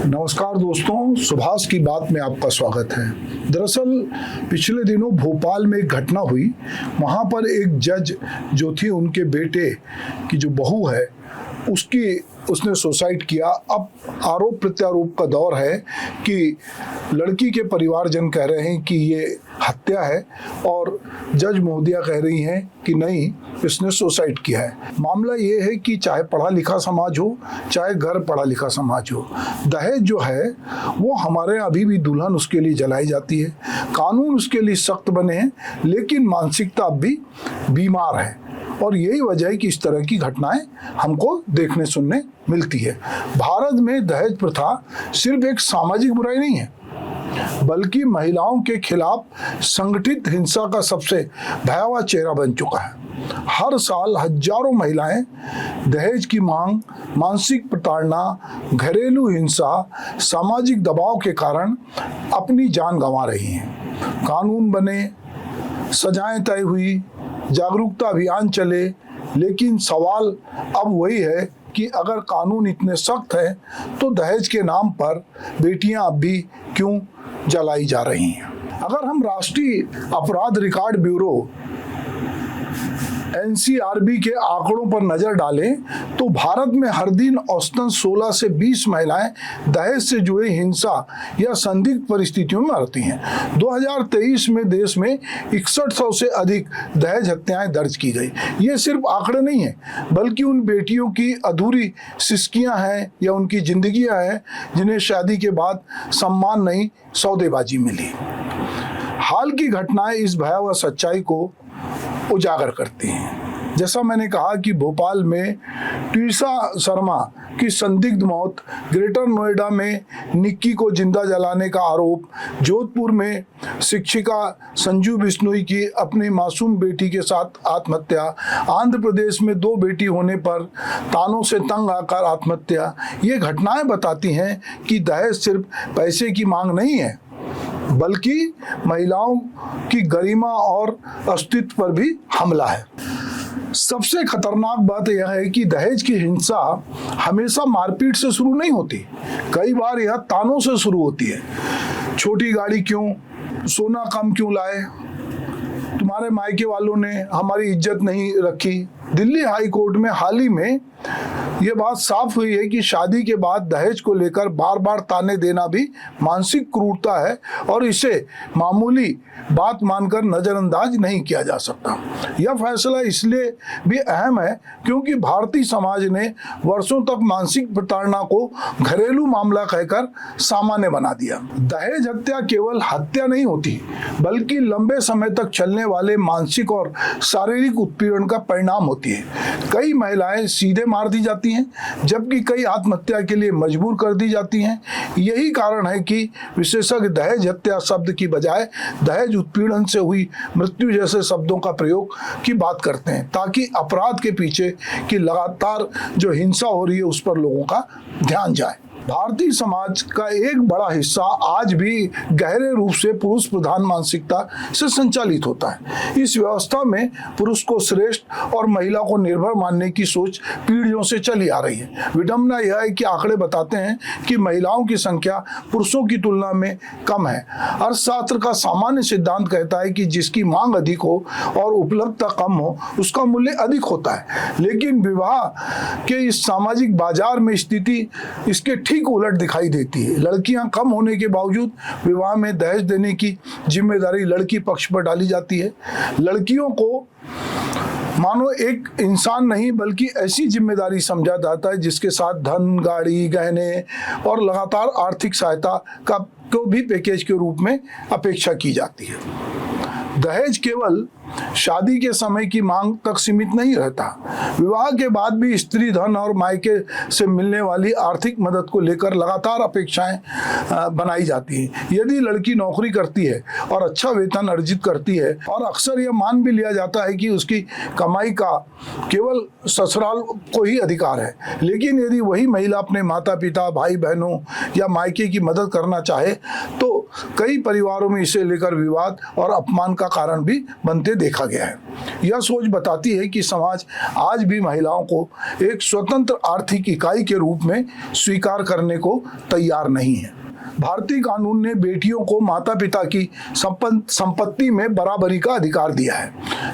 नमस्कार दोस्तों, सुभाष की बात में आपका स्वागत है। दरअसल पिछले दिनों भोपाल में एक घटना हुई। वहाँ पर एक जज जो थी, उनके बेटे की जो बहू है उसने सुसाइड किया। अब आरोप प्रत्यारोप का दौर है कि लड़की के परिवारजन कह रहे हैं कि ये हत्या है और जज महोदया कह रही हैं कि नहीं, इसने सुसाइड किया है। मामला ये है कि चाहे पढ़ा लिखा समाज हो, चाहे घर पढ़ा लिखा समाज हो, दहेज जो है वो हमारे अभी भी दुल्हन उसके लिए जलाई जाती है। कानून उसके लिए सख्त बने हैं, लेकिन मानसिकता अब भी बीमार है और यही वजह है कि इस तरह की घटनाएं हमको देखने सुनने मिलती है। भारत में दहेज प्रथा सिर्फ एक सामाजिक बुराई नहीं है, बल्कि महिलाओं के खिलाफ संगठित हिंसा का सबसे भयावह चेहरा बन चुका है। हर साल हजारों महिलाएं दहेज की मांग, मानसिक प्रताड़ना, घरेलू हिंसा, सामाजिक दबाव के कारण अपनी जान गंवा रही हैं। कानून बने, सजाएं तय हुई, जागरूकता अभियान चले, लेकिन सवाल अब वही है कि अगर कानून इतने सख्त हैं तो दहेज के नाम पर बेटियां अब भी क्यों जलाई जा रही हैं। अगर हम राष्ट्रीय अपराध रिकॉर्ड ब्यूरो NCRB के आंकड़ों पर नजर डालें तो भारत में हर दिन औसतन 16 से 20 महिलाएं दहेज से जुड़े हिंसा या संदिग्ध परिस्थितियों में मरती हैं। 2023 में देश में 6100 से अधिक दहेज हत्याएं दर्ज की गई। ये सिर्फ आंकड़े नहीं है, बल्कि उन बेटियों की अधूरी सिसकियां हैं या उनकी जिंदगियां हैं जिन्हें शादी के बाद सम्मान नहीं, सौदेबाजी मिली। हाल की घटनाएं इस भयावह सच्चाई को उजागर करती हैं। जैसा मैंने कहा कि भोपाल में टीसा शर्मा की संदिग्ध मौत, ग्रेटर नोएडा में निक्की को जिंदा जलाने का आरोप, जोधपुर में शिक्षिका संजू बिश्नोई की अपनी मासूम बेटी के साथ आत्महत्या, आंध्र प्रदेश में 2 बेटी होने पर तानों से तंग आकर आत्महत्या। ये घटनाएं बताती हैं कि दहेज सिर्फ पैसे की मांग नहीं है, बल्कि महिलाओं की गरिमा और अस्तित्व पर भी हमला है। सबसे खतरनाक बात यह है कि दहेज की हिंसा हमेशा मारपीट से शुरू नहीं होती। कई बार यह तानों से शुरू होती है। छोटी गाड़ी क्यों, सोना कम क्यों लाए, तुम्हारे मायके वालों ने हमारी इज्जत नहीं रखी। दिल्ली हाई कोर्ट में हाल ही में ये बात साफ हुई है कि शादी के बाद दहेज को लेकर बार बार ताने देना भी मानसिक क्रूरता है और इसे मामूली बात मानकर नजरअंदाज नहीं किया जा सकता। यह फैसला इसलिए भी अहम है क्योंकि भारतीय समाज ने वर्षों तक मानसिक प्रताड़ना को घरेलू मामला कहकर सामान्य बना दिया। दहेज हत्या केवल हत्या नहीं होती, बल्कि लंबे समय तक चलने वाले मानसिक और शारीरिक उत्पीड़न का परिणाम होती है। कई महिलाएं सीधे मार दी जाती हैं, जबकि कई आत्महत्या के लिए मजबूर कर दी जाती हैं। यही कारण है कि विशेषज्ञ दहेज हत्या शब्द की बजाय दहेज उत्पीड़न से हुई मृत्यु जैसे शब्दों का प्रयोग की बात करते हैं, ताकि अपराध के पीछे की लगातार जो हिंसा हो रही है उस पर लोगों का ध्यान जाए। भारतीय समाज का एक बड़ा हिस्सा आज भी गहरे रूप से पुरुष प्रधान मानसिकता से संचालित होता है। इस व्यवस्था में पुरुष को श्रेष्ठ और महिला को निर्भर मानने की सोच पीढ़ियों से चली आ रही है। विडंबना यह है कि आंकड़े बताते हैं कि महिलाओं की संख्या पुरुषों की तुलना में कम है। अर्थशास्त्र का सामान्य सिद्धांत कहता है कि जिसकी मांग अधिक हो और उपलब्धता कम हो, उसका मूल्य अधिक होता है। लेकिन विवाह के इस सामाजिक बाजार में स्थिति इसके ठीक उलट दिखाई देती है। लड़कियां कम होने के बावजूद विवाह में दहेज देने की जिम्मेदारी लड़की पक्ष पर डाली जाती है। लड़कियों को मानो एक इंसान नहीं, बल्कि ऐसी जिम्मेदारी समझा जाता है जिसके साथ धन, गाड़ी, गहने और लगातार आर्थिक सहायता का को भी पैकेज के रूप में अपेक्षा की जाती है। दहेज केवल शादी के समय की मांग तक सीमित नहीं रहता। विवाह के बाद भी स्त्री धन और मायके से मिलने वाली आर्थिक मदद को लेकर लगातार अपेक्षाएं बनाई जाती हैं। यदि लड़की नौकरी करती है और अच्छा वेतन अर्जित करती है, और अक्सर यह मान भी लिया जाता है कि उसकी कमाई का केवल ससुराल को ही अधिकार है, लेकिन यदि वही महिला अपने माता पिता, भाई बहनों या मायके की मदद करना चाहे तो कई परिवारों में इसे लेकर विवाद और अपमान का कारण भी बनते देखा गया है। यह सोच बताती है कि समाज आज भी महिलाओं को एक स्वतंत्र आर्थिक इकाई के रूप में स्वीकार करने को तैयार नहीं है। भारतीय कानून ने बेटियों को माता पिता की संपत्ति में बराबरी का अधिकार दिया है,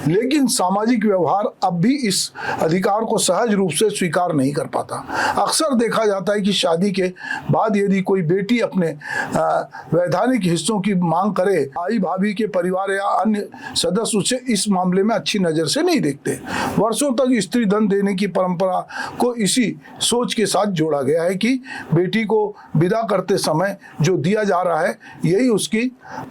लेकिन सामाजिक व्यवहार अब भी इस अधिकार को सहज रूप से स्वीकार नहीं कर पाता। अक्सर देखा जाता है कि शादी के बाद यदि कोई बेटी अपने वैधानिक हिस्सों की मांग करे, भाई भाभी के परिवार या अन्य सदस्य उसे इस मामले में अच्छी नज़र से नहीं देखते। वर्षों तक स्त्री धन देने की परंपरा को इसी सोच के साथ जोड़ा गया है कि बेटी को विदा करते समय जो दिया जा रहा है यही उसकी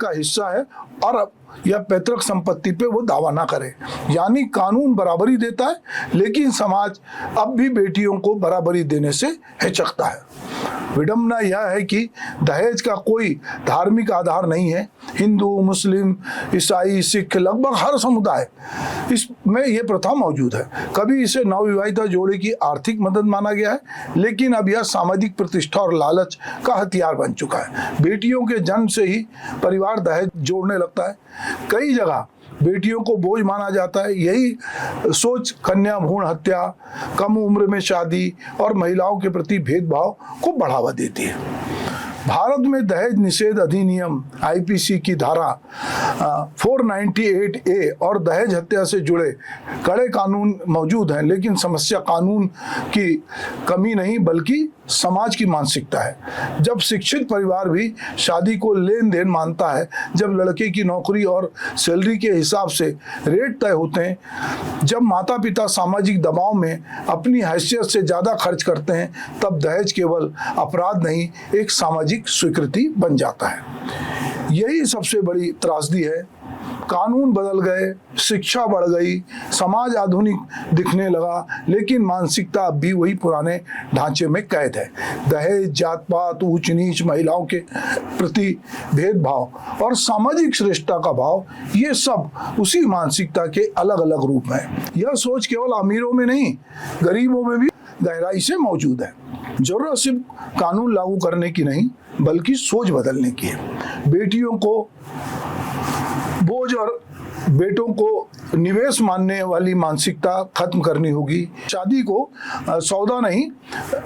का हिस्सा है और अब यह पैतृक संपत्ति पे वो दावा ना करे। यानी कानून बराबरी देता है, लेकिन समाज अब भी बेटियों को बराबरी देने से हिचकता है। विडंबना यह है कि दहेज का कोई धार्मिक आधार नहीं है। हिंदू, मुस्लिम, ईसाई, सिख, लगभग हर समुदाय इसमें यह प्रथा मौजूद है। कभी इसे नवविवाहिता जोड़े की आर्थिक मदद माना गया है, लेकिन अब यह सामाजिक प्रतिष्ठा और लालच का हथियार बन चुका है। बेटियों के जन्म से ही परिवार दहेज जोड़ने लगता है। कई जगह बेटियों को बोझ माना जाता है। यही सोच कन्या भ्रूण हत्या, कम उम्र में शादी और महिलाओं के प्रति भेदभाव को बढ़ावा देती है। भारत में दहेज निषेध अधिनियम आईपीसी की धारा 498A और दहेज हत्या से जुड़े कड़े कानून मौजूद हैं, लेकिन समस्या कानून की कमी नहीं बल्कि समाज की मानसिकता है। जब शिक्षित परिवार भी शादी को लेन देन मानता है, जब लड़के की नौकरी और सैलरी के हिसाब से रेट तय होते हैं, जब माता पिता सामाजिक दबाव में अपनी हैसियत से ज़्यादा खर्च करते हैं, तब दहेज केवल अपराध नहीं एक सामाजिक स्वीकृति बन जाता है। यही सबसे बड़ी त्रासदी है। कानून बदल गए, शिक्षा बढ़ गई, समाज आधुनिक दिखने लगा, लेकिन मानसिकता अब भी वही पुराने ढांचे में कैद है। दहेज, जात पात, ऊंच नीच, महिलाओं के प्रति भेदभाव और सामाजिक श्रेष्ठता का भाव, ये सब उसी मानसिकता के अलग अलग रूप हैं। यह सोच केवल अमीरों में नहीं, गरीबों में भी गहराई से मौजूद है। जरूरत सिर्फ कानून लागू करने की नहीं, बल्कि सोच बदलने की है। बेटियों को बोझ और बेटों को निवेश मानने वाली मानसिकता खत्म करनी होगी। शादी को सौदा नहीं,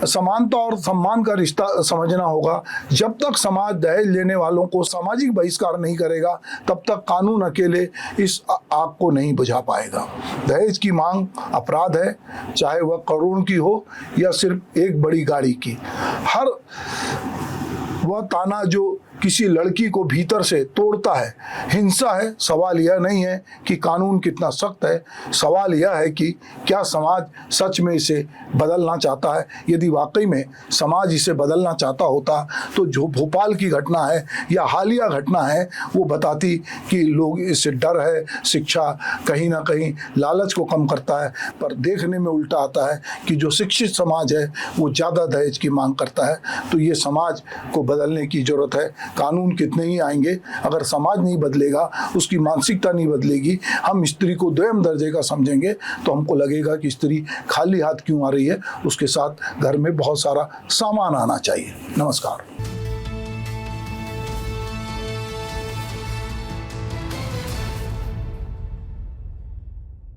समानता और सम्मान का रिश्ता समझना होगा। जब तक समाज दहेज लेने वालों को सामाजिक बहिष्कार नहीं करेगा, तब तक कानून अकेले इस आग को नहीं बुझा पाएगा। दहेज की मांग अपराध है, चाहे वह करोड़ की हो या सिर्फ एक बड़ी गाड़ी की। हर वह ताना जो किसी लड़की को भीतर से तोड़ता है हिंसा है। सवाल यह नहीं है कि कानून कितना सख्त है, सवाल यह है कि क्या समाज सच में इसे बदलना चाहता है। यदि वाकई में समाज इसे बदलना चाहता होता तो जो भोपाल की घटना है या हालिया घटना है वो बताती कि लोग इससे डर है, शिक्षा कहीं ना कहीं लालच को कम करता है। पर देखने में उल्टा आता है कि जो शिक्षित समाज है वो ज़्यादा दहेज की मांग करता है। तो ये समाज को बदलने की ज़रूरत है। कानून कितने ही आएंगे, अगर समाज नहीं बदलेगा, उसकी मानसिकता नहीं बदलेगी, हम स्त्री को द्वितीय दर्जे का समझेंगे, तो हमको लगेगा कि स्त्री खाली हाथ क्यों आ रही है, उसके साथ घर में बहुत सारा सामान आना चाहिए। नमस्कार।